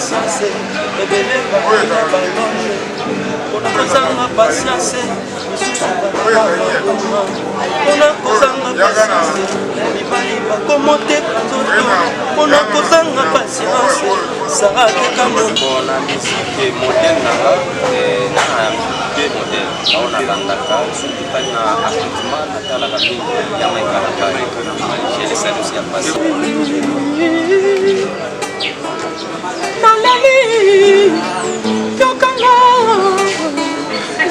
patience, rebelle bakuna balonde. On a kozanga patience, on a kozanga patience, mibali bakomote nzoto. On a kozanga patience, sarate kambo. On a musique moderne na moderne. On a landaka, surtout pas na affrontement na la famille. J'ai les salles aussi à passer. Nalali, tokanga,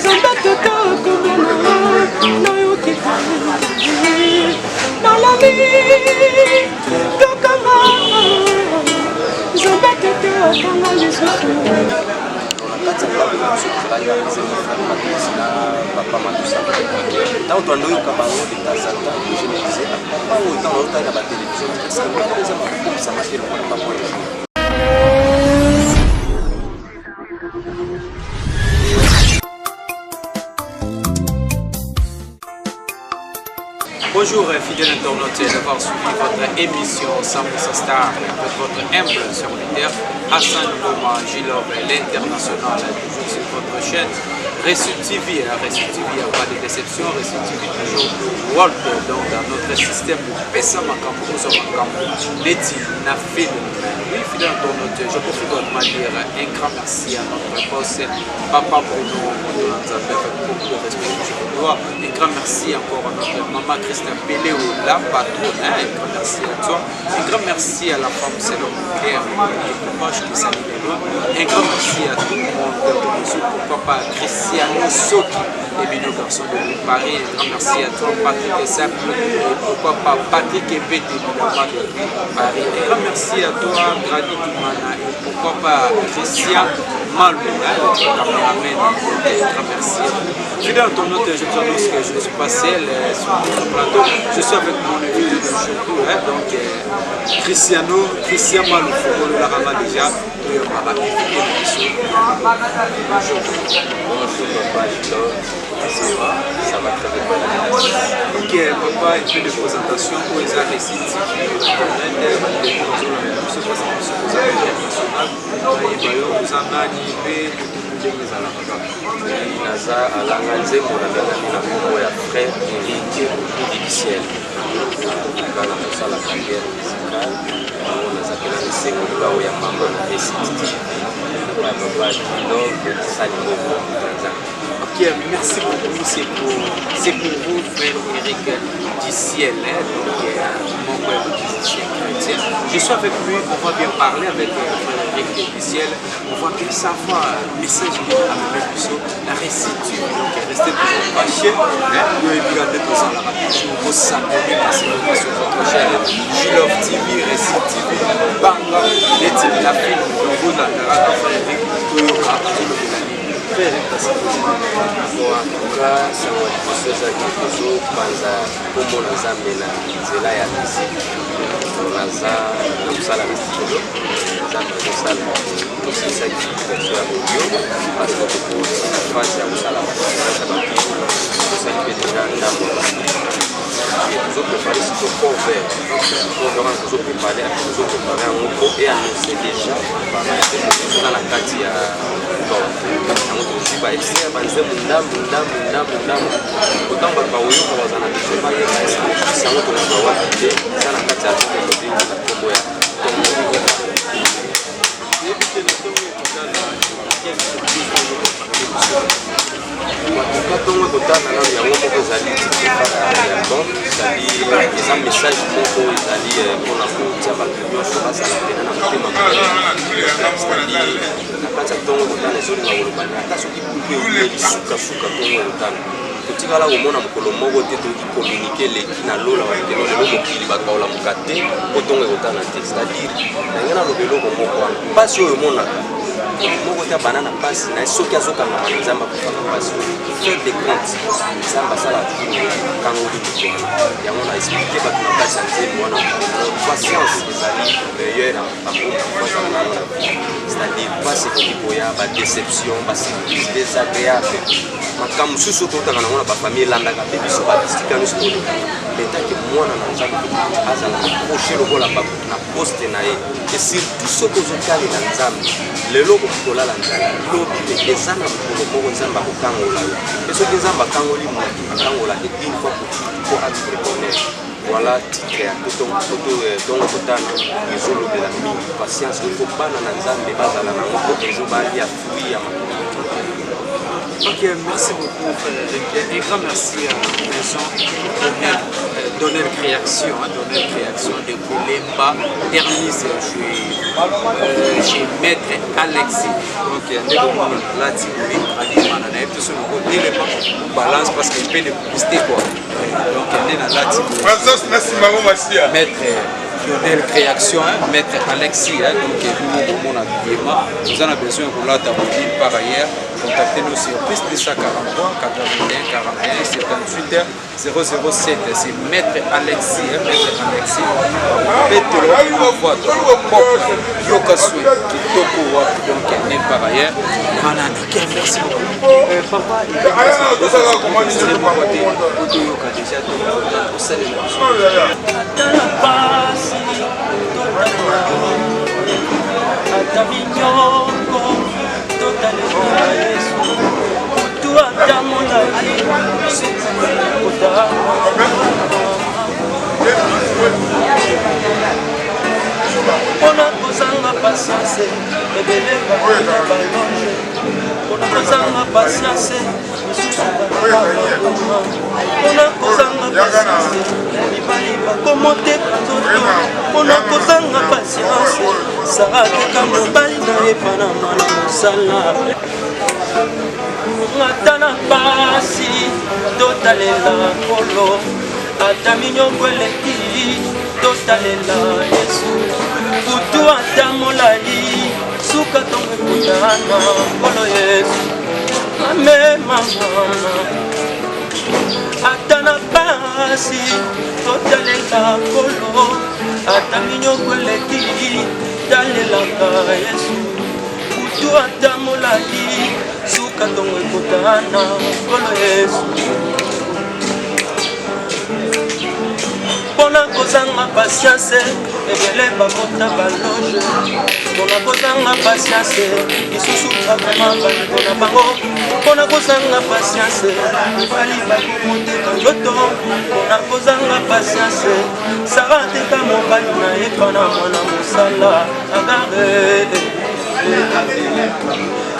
zamba toto komona, nayoki nalali, tokanga, zamba toto kanga lisusu. Tant on a cabaret de Tazata, je me disais, papa, autant on a la télévision, parce que quand les hommes ça marche, le monde pas. Bonjour fidèles internautes d'avoir suivi votre émission 100% Star avec votre humble serviteur Hassan Loma Gilov, l'international, toujours sur votre chaîne Récit TV. Récit TV, il n'y a pas de déception, Récit TV toujours World, donc dans notre système de Pessa Makambo, nous sommes en Cambo, Leti, Nafil. Oui, fidèles internautes, je profite de vous dire un grand merci à notre boss, Papa Bruno, beaucoup de respect que je vous dois. Un grand merci encore à notre maman Christine Péléo, la patronne, un grand merci à toi. Un grand merci à la femme Céline Claire, qui salue les lois. Un grand merci à tout le monde, pourquoi pas Cristiano Soki, et bien nos garçons de Paris. Un grand merci à toi, Patrick Simple, et pourquoi pas Patrick Ebete de Paris. Un grand merci à toi, Grady Kimana, et pourquoi pas Christian Malou, notre caméraman. Un grand merci à vous. Fidèle internaute, je vous annonce que je ne suis pas seul sur le plateau. Je suis avec mon invité de jour, donc Christian Malou, on l'a ramené déjà. Bonjour papa Gilov, ça va très bien. Ok papa, un peu de présentation pour les Récit TV. Naza alanga nzembo na bengami na kombo ya frère Eric Dixel kala kosala carrière musicale oyo nazakela esengo libao ya mama na STV na papa Gilov Salimoko Tanzanie. Ok, merci beaucoup, c'est pour vous frère Eric Dixel, donc mon frère musicien chrétien. Je suis avec lui, on va bien parler avec Eric Dixel, on va bien savoir le message de la Récit TV, donc restez toujours fâchés, nous regardez tous en la radio, vous s'abonnez parce que vous sur votre chaîne Gilov TV, Récit TV, Banga, les types la film, vous la frère Eric, tout le monde. sango liboso ezalaki tozopanza kombo na nzambe na nzela ya misiki naza na mosala na studio nzambe azosala tosilisaki version ya audio parce que tokosala phase ya kosala baasa babio tosali mpe deja ndambo ya babio tozoprépare siko cover wana tozoprépare yango po eannonce déjà eza na kati ya yango tozwi baextrait banzembo ndambo otango bato baoyoka baza na biso bayekisa yango tokoka wapi te eza na kati ya tokokodingi na kombo ya matuka ntongo ekotana nano yango moko ezali album ezali eza message moko ezali mpona kotia bato nyonso bazala pena na motema na kati ya ntongo ekotana ezolinga kolobani ata soki kuku euyeli sukasuka ntongo ekotana totikala komona mokolo moko te toki communike leki na lola bakelo lelo mokili bato baolamuka te po ntongo ekotana te c'est-à-dire ndenge naloba eloko moko wana mpasi oyo emonaka moko te abana na mpasi na soki azokangama na nzambe akokanga mpasi faire de compte nzambe asala kangoli moto yango na explike bato na mpasi ya nzembo wana patience ezali meilleur na bakoazala c'est-à-dire mpasi ekoki koya badéception basurprise désagréable makambo mosusu totaka nango na bafamille elandaka mpe biso badistika nyonso tolekaka metake mwana na nzambe azala accroche lokola na poste na ye et surtout soki ozotalela nzambe lelo okoki kolala nzala lobi te eza na mokolo moko nzambe akokangola yo e soki nzambe akangoli moto akangola te une fois po avitre bonheur. Voilà titre ya ntongo kotana ezolobela mingi patience il faut bana na nzambe bazala nango po ezobalia fruit ya makolo. Ok, merci beaucoup Frédéric. Et grand merci à la maison Donner Création, de Koulemba, Hermise chez Maître Alexis. Donc, il y a des gens là qui balance parce qu'il peut de publicité quoi. Donc, il y a là Maître Donner Création, Maître Alexis, donc nous avons besoin de la mobile par ailleurs. Contactez-nous sur plus de 143 81 41 78 007. C'est Maître Alexis, Maître Alexis. Mettez-le en voie de Yokasui, Kitoko, donc par ailleurs. Merci beaucoup. Papa, il est Ona kozanga patience ebele bakona balonge ona kozanga patience misusu bakoma ona kozanga patience mibali bakomoteka nzoto ona kozanga patience sarakeka mobali na epana mwana mosala ata na pasi totalela nkolo ata minyongo eleki totalela Yesu kutu ata molali suka tongo ekutana nkolo Yesu amemamama ata na pasi totalela nkolo ata minyongo eleki talelaka Yesu kutu ata molali suka tongo ekutana nkolo Yesu mpona kozanga patience ebele bakota baloge mpona kozanga patience lisusu bakoma bandeko na bango mpona kozanga patience mibali bakomoteka nzoto mpona kozanga patience sara teka mobali na epana mwana mosala agare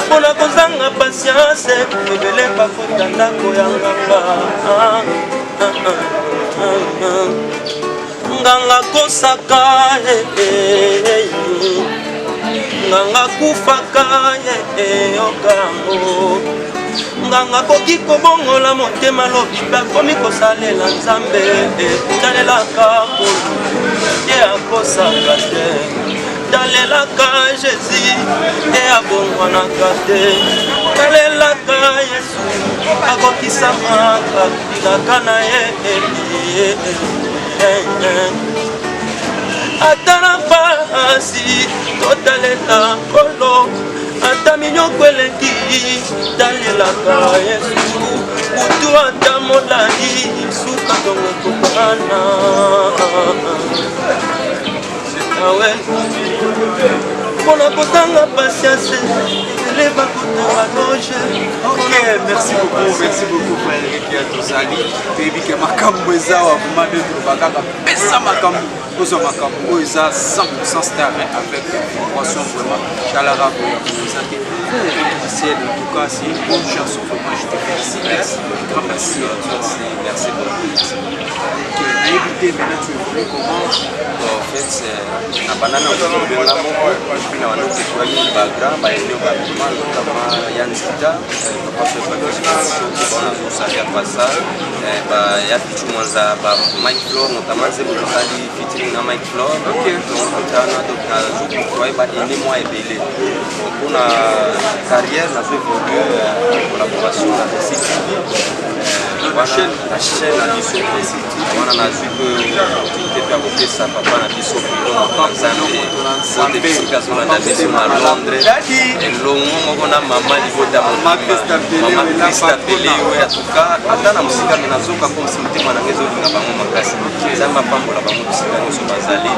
mpona kozanga patience ebele bakota ndako ya nganga nganga kosaka nganga kufaka okango nganga koki kobongola motema lobi bakomi kosalela nzambe talelaka kolu ye akosaka te talelaka Jésus ye abongwanaka te talelaka Yesu akokisamaka bilaka na ye ata na pasi totalela nkolo ata minyoko eleki talelaka Yesu kutu ata molai suka tongo ekokana awe mpona kozanga patience ebele bakota baloge. Ok, merci beaucoup Frédéric Tozali. Toyebi ke makambo eza wa vraiment de bakaka pesa makambo kozwa makambo oyo eza 100% star avec formation vraiment talara boya eza te ciel en tout cas c'est une bonne chanson vraiment je te félicite grand merci Merci beaucoup. nayebi te maintenant tu évolues comment En fait, na banana ozobenga moko puis na wana otekwani bagrand baende babima notamment Yanzita papa fe bakona kosalia pasa ya pichu mwanza ba Mike Flor notamment ze bozali featuring na Mike Flor donc totana donc nazokutoye baende mwa ebele mpona carrière nazo évolue collaboration na musique la chaîne na biso wana nazwi ke pe akopesa papa na biso nzambe bisika azolanda biso na Londres elongo moko na mama libota mama Krista Pele oyo atuka ata na mosika me nazoka komsi motema nange ezolinga bango makasi nzambe apambola bango bisika nyonso bazali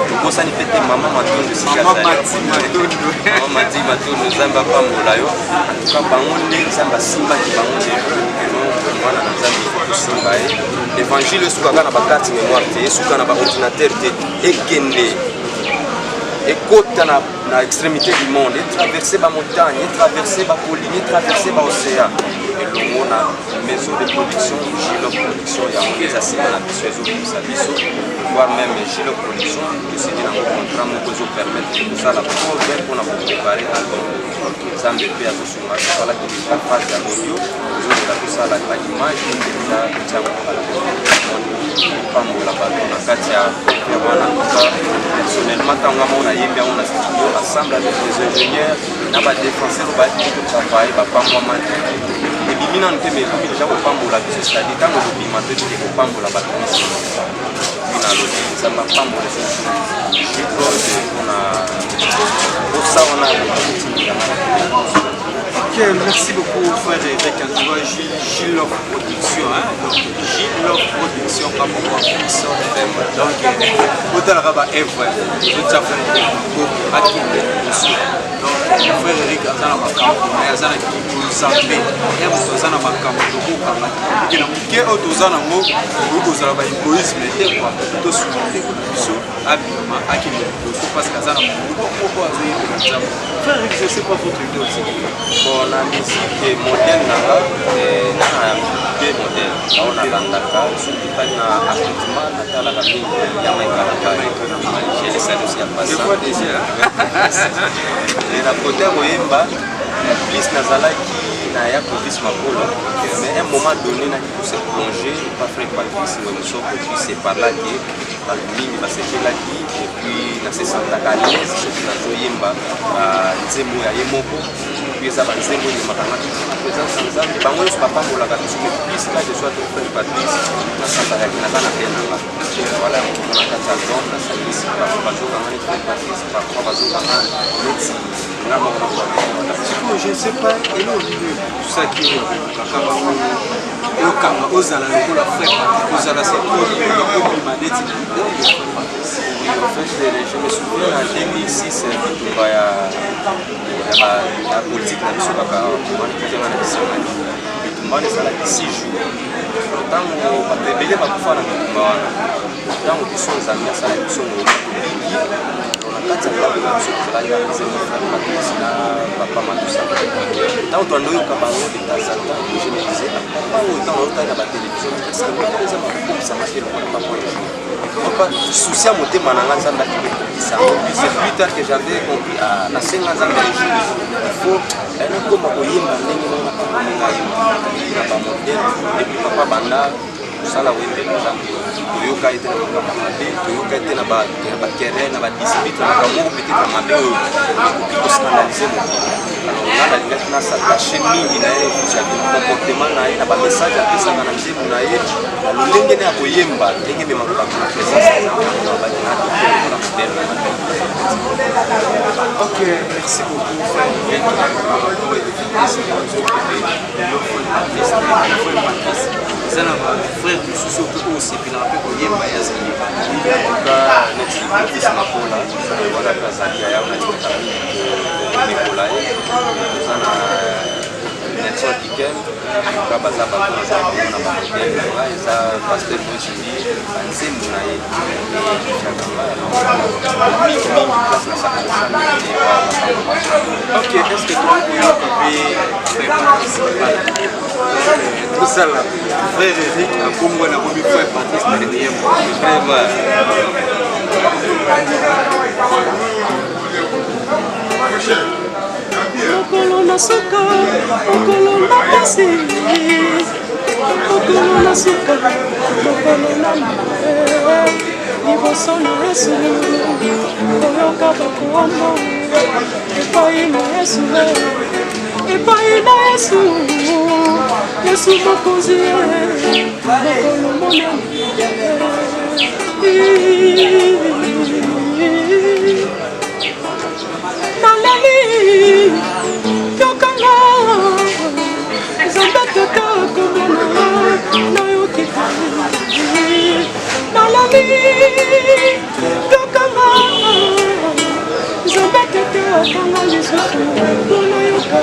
tokosani pete mama Matondo esika mama Mati Matondo nzambe apambola yo atuka bango nde nzambe asimbaki bango mwana na nzambe kosimba ye l'évangile esukaka na bakarte mémoire te esuka na baordinateur te ekende ekota na extrémité du monde etraverse bamontagne etraverse bacolline etraverse baocéan elongo na maison de production Gilo production yango eza nsima na biso ezobimisa biso voire même Gilo production tosidi nango contrat moko ezopermettre kosala prove mpona koprépare album nzambe mpe azosunga tosalaki déjà phase ya audio ezolinga tosala baimage eza tiango pambola bato na kati ya wana personnellement ntango amo nayembi yango na studio ensemble avec les ingénieurs na badéfenseur bayaki kotravaille bapangwama ebimi nanu te melobi deja kopambola biso c'est-à-dire ntango lobima to tike kopambola bato miso bina lobi nzambe apambola jiprode mpona osawana Ok, merci beaucoup frère Eric Antoine, Gilles Love Production, donc Gilles Love Production, comme on voit, donc autant le rabat est vrai, tout à fait, à qui donc frère Eric Antoine, mais à Zana qui vous savez, et vous avez un macam, qui n'a pas auto Zana mot, vous avez un égoïsme, et quoi, tout ce monde est sur habillement, à qui vous parce qu'à Zana, pourquoi vous avez frère Eric, je ne sais pas votre idée aussi. Bon, la musique moderne nanga na pe moderne aona landaka soki tali na appartement natalaka mingi yama ekalaka j'ai les salles ya pasa na côté koyemba plus nazalaki na ya Patrice Makolo mais à un moment donné na pour se plonger pas frère Patrice Mosoko puis c'est par là que mingi basepelaki et puis na se sentaka à l'aise soki nazoyemba nzembo ya ye moko eza banzembo enyemaka nga présence ya nzambe bango nyonso bapambolaka biso mais plus là je sois ton frère Patrice nasantakaki naza na te nanga voilà na kati ya album nasalisi parfois bazokanga neti frère Patrice parfois bazokanga neti nga moko na je ne sais pas et là au milieu tout ça qui est kaka bango okanga ozala lokola frère Patrice ozala se obima neti en fait je me souviens en 2006 bitumba ya politique na biso kaka wana kutema na bisimani bitumba wana ezalaki 6 jours ntango bato ebele bakufa na bitumba wana ntango biso nzambe asala biso mingi na kati ya ndako na biso tozalaki apesema frère Patrice na papa Matusaka ntango twandoyoka bango de temps en temps je me disais papa oyo ntango azotali na batelevizio est-ce que moko eza bakokisa makelo mpona papa oyo souci ya motema na nga nzambe akibekokisa puis c'est plus tard que j'avais compris nasenga nzambe ejour il faut nakoma koyemba ndenge nanga papa ndenge ayemba na bamodele depuis papa banda kosala wembela nzambe toyoka ete na makambo mabe toyoka ete na bakere na badisipite na makambo moko peut-être mabe oyo ekoki koscandalize moto alors nga nalingaki nasatache mingi na ye kusaki na comportement na ye na bamessage apesaka na nzembo na ye na lolenge ne ya koyemba ndenge ememaka bato na présence ya nzambe nabaki na tokola modele na mabe. Ok, merci beaucoup frère. Zana ba frère de Suso ko sepela pe ko yemba ya zali. Ka neti Patrice Makola wala kazalia ya na kitami Nicolas zana Nelson Kikem ka baza ba ko za na ba modèle là eza pasteur Bochidi anzembo na ye ok, est-ce que toi tu as pu tout ça là frère Eric a Congo na bobi frère Patrice na deuxième vraiment Okolo na suka, okolo na pasi, okolo na suka, okolo na mare, liboso na Yesu, oyoka bakuombo, epai na Yesu, epai na Yesu Yesu mokonzi mokolo monene nalali tokanga Nzambe tata komona nayoki nalali tokanga Nzambe tata kanga lisusu mpona yoka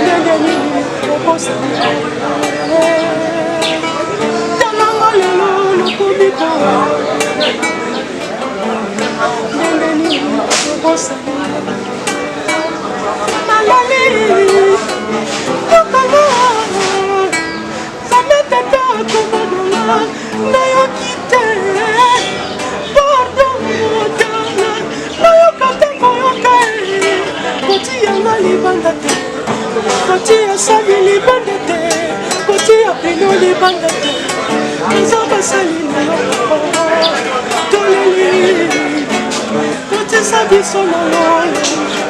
ndenge nini okosala talanga lelo lokomiko ndenge nini okosala nalali tokanga Nzambe tata komona nayoki te pardon tala nayoka te koyoka koti yanga libanda te koti ya sali libanda te koti ya pino libanda te Nzambe asali na yo toleli kotisa biso na yo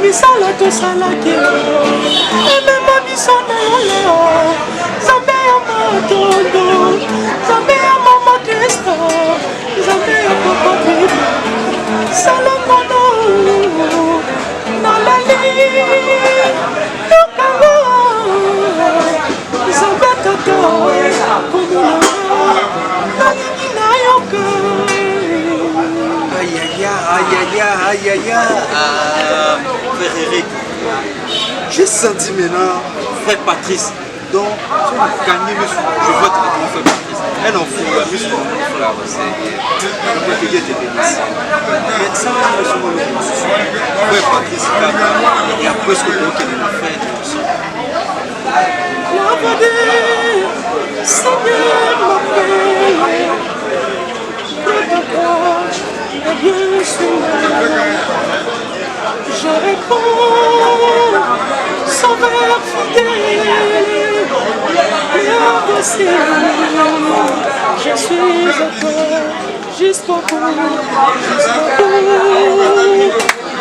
misala tosalaki emema biso na yo Nzambe ya matondo Nzambe ya mama Kristo Nzambe ya papa bibi salamono nalali tokanga Nzambe tata komona nalingi nayoka Frère Eric, j'ai senti maintenant Frère Patrice. Donc, tu as gagné le soir. Je vote avec mon Frère Patrice. Un enfant, la mise sur mon frère, c'est. Il était bénissé. Mais ça va être sur mon Frère Patrice, il y a presque le qui est mon frère aussi. Seigneur m'appelle de ta part, bien sûr. Je réponds, Sauveur fidèle, voici, je suis à toi jusqu'au bout,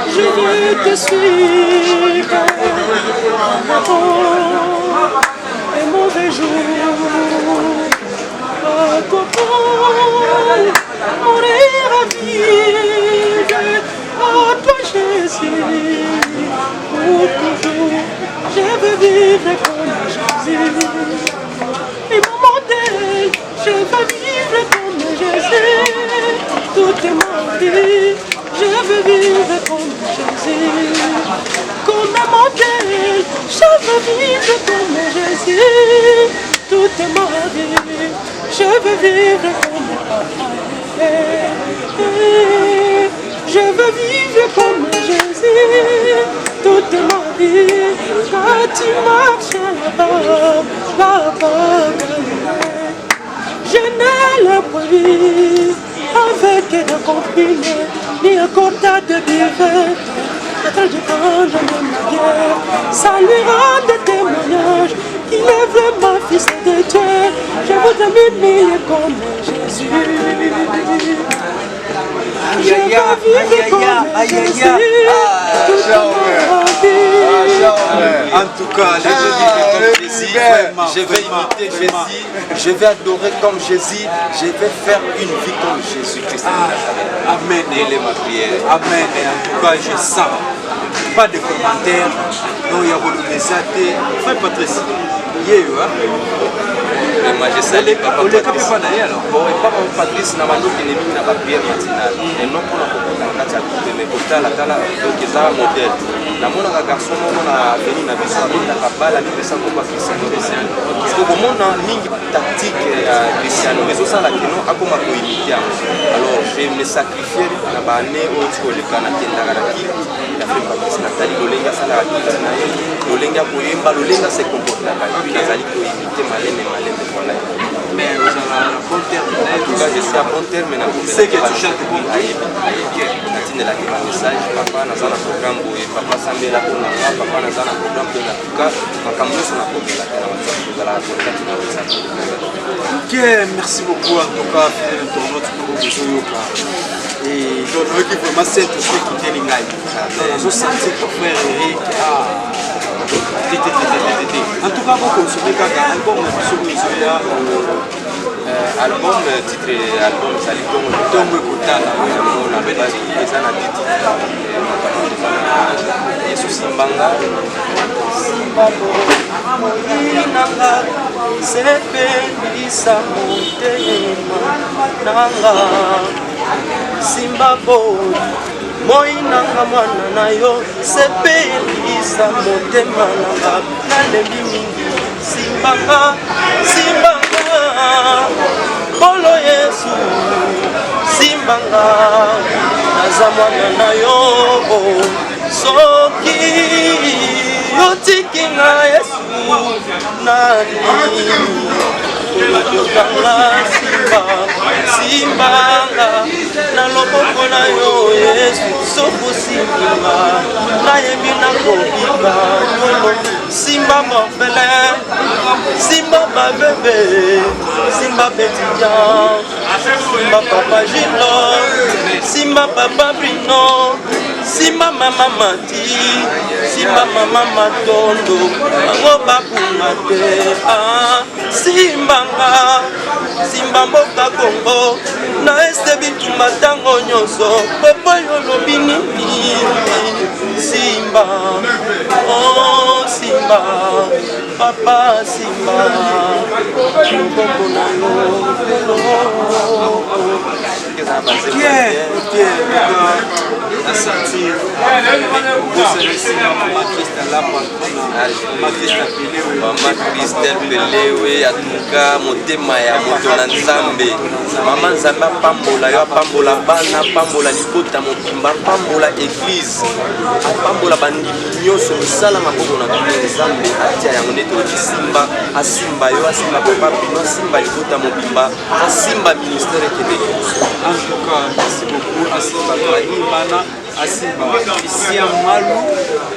je veux te suivre, les mauvais jours, à toi pour mourir à vivre, à toi Jésus, pour toujours, je veux vivre comme Jésus. Et mon modèle, je veux vivre comme Jésus, toute ma vie, je veux vivre comme Jésus. Comme modèle, je veux vivre comme Jésus, toute ma vie, je veux vivre comme Jésus. Je veux vivre comme Jésus, toute ma vie, quand tu marches là-bas, je n'ai le bruit avec des comprimés, ni un cordat de buvette. Attends, je prends ma guerre, ça lui rend des témoignages qu'il est vraiment fils de Dieu. Je voudrais m'aimer comme Jésus. Je veux vivre comme Jésus. En tout cas, je veux vivre comme Jésus, je vais imiter Jésus, je vais adorer comme Jésus, je vais faire une vie comme Jésus-Christ. Amen. Elle est ma prière. Amen. Et en tout cas, je sens. Pas de commentaires. Non, il y a beaucoup de messages. Frère Patrice, il y a eu, hein? Moi je salue Papa Patrice. Bon, et Papa Patrice n'a pas de l'ennemi n'a pas prière matinale. Et non pour la coupe, mais pour la donc ils ont un modèle. La mon garçon, on a venu na besoin de la bala, nous besoin de Cristiano Cristiano. Parce que comme on a une tactique Cristiano, mais aussi la keno a comme imiter. Alors je me sacrifier na bané au le Canada na qui la fait Patrice Nathalie Lolenga sala akita na ye. Lolenga koyemba Lolenga se comporte na kali. Nazali ko imiter malene. Mais vous avez un bon terme. En tout cas, je suis à bon terme. C'est que tu chantes bon. La message, papa n'a pas programme, papa Samé la papa n'a pas programme, en tout cas, ma caméra sur la Ok, merci beaucoup en tout cas, fidèle internaute pour vous. Et donc, qui vraiment c'est tout ce qui est l'ingay. Je sens que frère Eric, en tout cas, vous consommez quand album, album titre album Sali Tombe Kotala, on avait dit ça na titre Yesu Simbanga Moinanga sepelisa motema nanga Simbabo moinanga mwana na yo sepelisa motema nanga nalembi mingi Simbanga Simbanga Bolo Yesu Simbanga naza mwana na yo soki yotikinga Yesu nani yokanga Simbanga na loboko na yo Yesu sokosimba nayembi nakobika yolo Simba morphelin Simba babebe Simba Bétidian Simba papa Gilo Simba papa Brino Simba mama Mati Simba mama Matondo Ango bakuma te Simbanga Simba mboka Kongo na este bitumba tango nyonso pepo yolobi nini Simba oh Simba papa Simba loboko na yo à sentir Maman Christelle Pelewe atuka motema ya moto na Nzambe Mama Nzambe apambola yo apambola bana apambola libota mobimba apambola église apambola bandimi nyonso misala maboko na Nzambe atia yango nde tolobi Simba asimba yo asimba papa bino asimba libota mobimba asimba ministère ekende liboso. En tout cas, merci beaucoup Asimba Imana Asimba Christian Malou,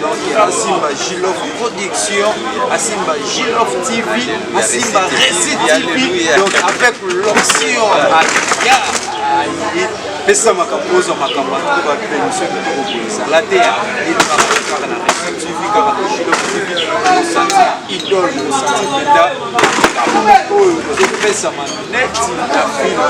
donc Asimba Gilov Production, Asimba Gilov TV, Asimba Récit TV, donc avec l'option pesa makambozo makambatu ba permission de proposer la terre et travailler na Récit TV car Gilov TV c'est idole de santé benda oh je pesa net la fille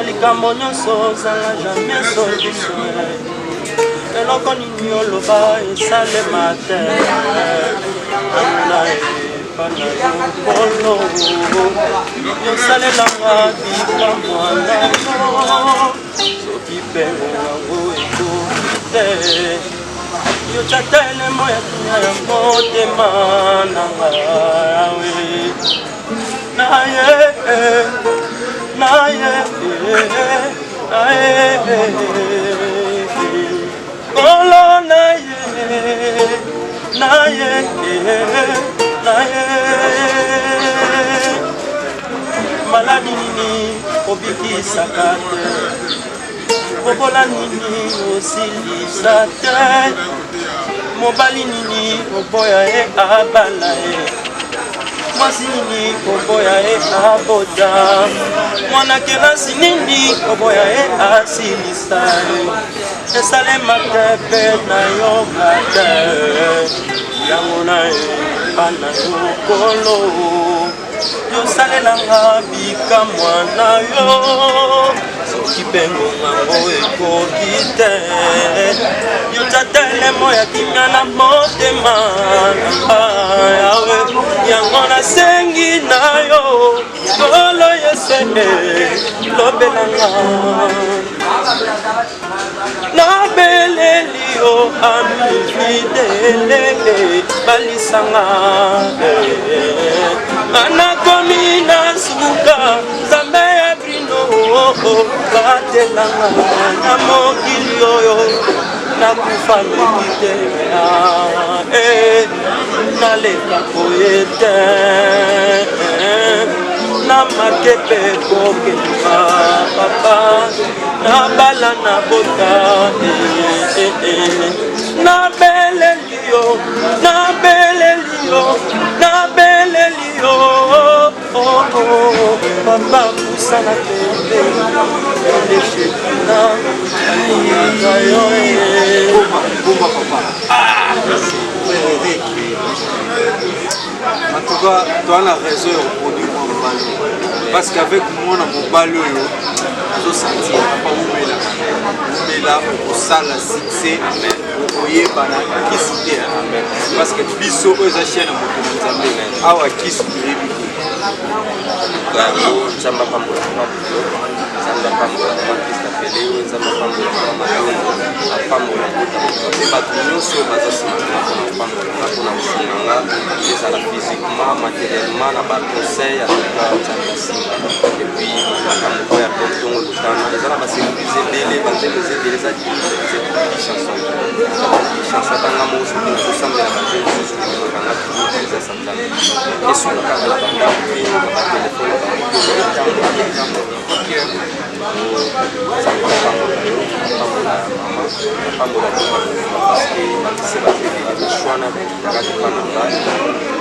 likambo nyonso ozanga jamais solution eloko nini oloba esalema te amona epana yokolo yosalelanga bikamwana yo soki mpengo yango ekoki te yotata elemo ya kinya ya motema nanga yawe Kolo maladi nini obikisaka te bobola nini osilisa te mobali nini oboya ye abala ye mwasi nini oboya ye aboda mwana kelasi nini oboya ye asilisa ye esalema te mpe na yoka te yango na epana yokolo yosalelanga bikamwa na yo soki mpengo nango ekoki te yotata elemo ya kimia na motema yawe yango nasengi na yo kolo Yesu lobelanga nabeleli yo ami fidele balisanga anakomi na suka Nzambe ya brino batelanga na mokili oyo nakufa leki te naleka koye te na marke mpe kokeba papa nabala na bota nabeleli yo papa pusana tete eleshekina yo en tout cas, tu as la raison de produire mon ballon. Parce qu'avec moi, mon ballon, je sens que là, au salle succès, au y parce que biso aux chaînes awa kiss Zamba pambola Peleu, Zamba pambola bato nyonso bazasimama mpona kosunanga ezala physiquement, matériellement na baconseil ya nzambesinga epuis makambo ya ntongo lutana eza na baservice ebele banzembo ebele eza chanson atanga moso mpona kosambela banzembo mosusu ememakanga toujours eza satana esungakaka na bandambi na batelefone pambola parce que c'est le choix na kakipana ngai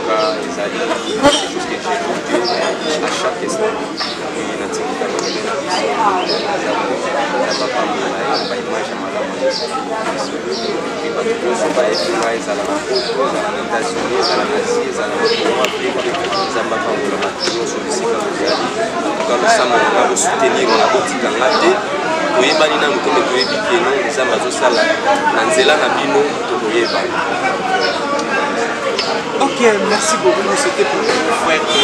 ka ezali quelque chose que j'ai goûté à chaque instant et natingika banene na biso eza bapambola baimage ya malamu et bato nyonso bayebi ngai ezala na poto ezala na états-unis ezala na asie ezala na congo afrique eza bapambola bato nyonso bisika kozali antuka losambo nanga kosoutenir na kotika nga te toyebani nanu to me toyebi keno nzambe azosala na nzela na bino tokoyebana. Ok, merci beaucoup. C'était pour le frère du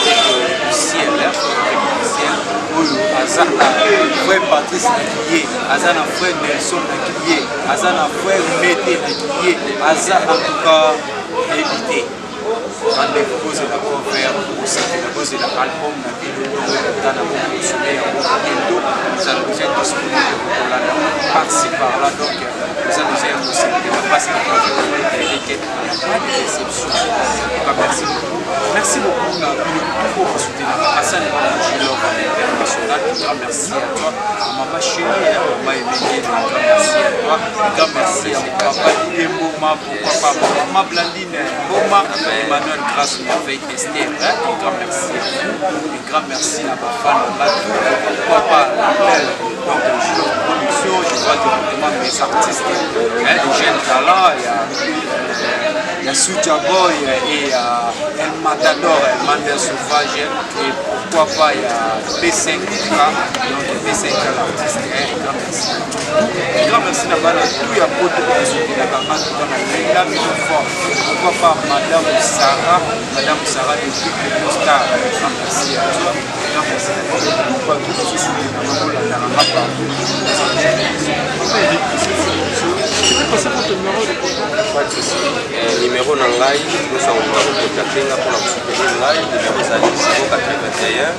ciel. Azana frère Patrice Nakiye, Azana frère Nelson Nakiye, Azana frère Mété Nakiye, Azana en tout cas évité. Rendez-vous pose la confère aussi la pose de l'album na bino dans la soleil en bientôt nous allons vous être disponibles pour la par-ci par-là donc nous allons vous être aussi de la passe de pas de déception. Merci beaucoup na bino pour soutenir Hassan Gilo international. Grand merci à toi maman chérie maman Emmanuel, grand merci à toi, grand merci à papa Mboma, pourquoi pas maman Blandine Mboma, Emmanuel grâce avec Esther, un grand merci à vous, un grand merci à ma femme Batou, pourquoi pas la belle donc je production, je vois directement mes artistes, des jeunes talents, il y a Souja Boy et El Matador, El Mandel Sauvage, et pourquoi pas il y a P5K, donc P5K l'artiste, un grand merci. Un grand merci à tout y a beaucoup de personnes qui ont la pourquoi pas Madame Sarah depuis le Star, un grand merci à toi, un grand merci à toi, pourquoi tout ce soutien à la numéro na ngai nyonso akoka kokontakte nga mpona kosoutenir ngai numéro ezali 081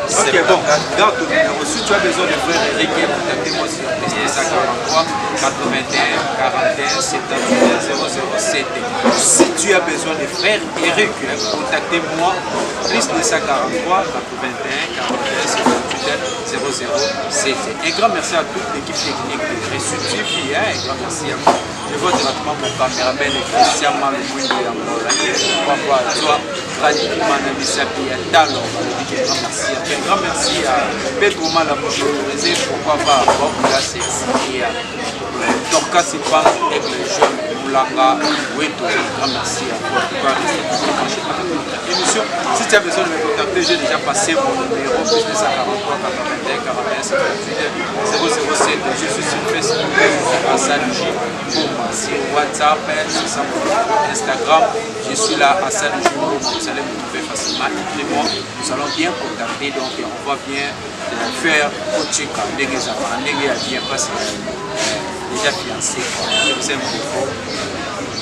Ok, bon, garde ton numéro. Si tu as besoin de frère Eric, contactez-moi sur PSA43 81 41 71 007. Si tu as besoin de frère Eric, contactez-moi plus 243 81 41 78 007. Un grand merci à toute l'équipe technique de Reçu TV. Un grand merci à vous. Je vois directement mon caméraman Christian Malouindo Yangola. Papa, toi, Radio Manamisapi, Talon. Un grand merci à Pedro Malamouche autorisé, pourquoi pas Bob Lassix et à Torka Sipan avec le jeune Moulanga Weto. Un grand merci à toi. Émission. Si tu as besoin de me contacter, j'ai déjà passé mon numéro plus de 143 81 41 78 007. Je suis sur Facebook, Hassan J. Sur WhatsApp, sur Instagram, je suis là, Hassan J. Vous allez me trouver facilement. Écrivez-moi, nous allons bien contacter, donc on va bien faire coaching quand les gens bien parce que déjà fiancé. Je vous aime beaucoup.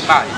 Bye.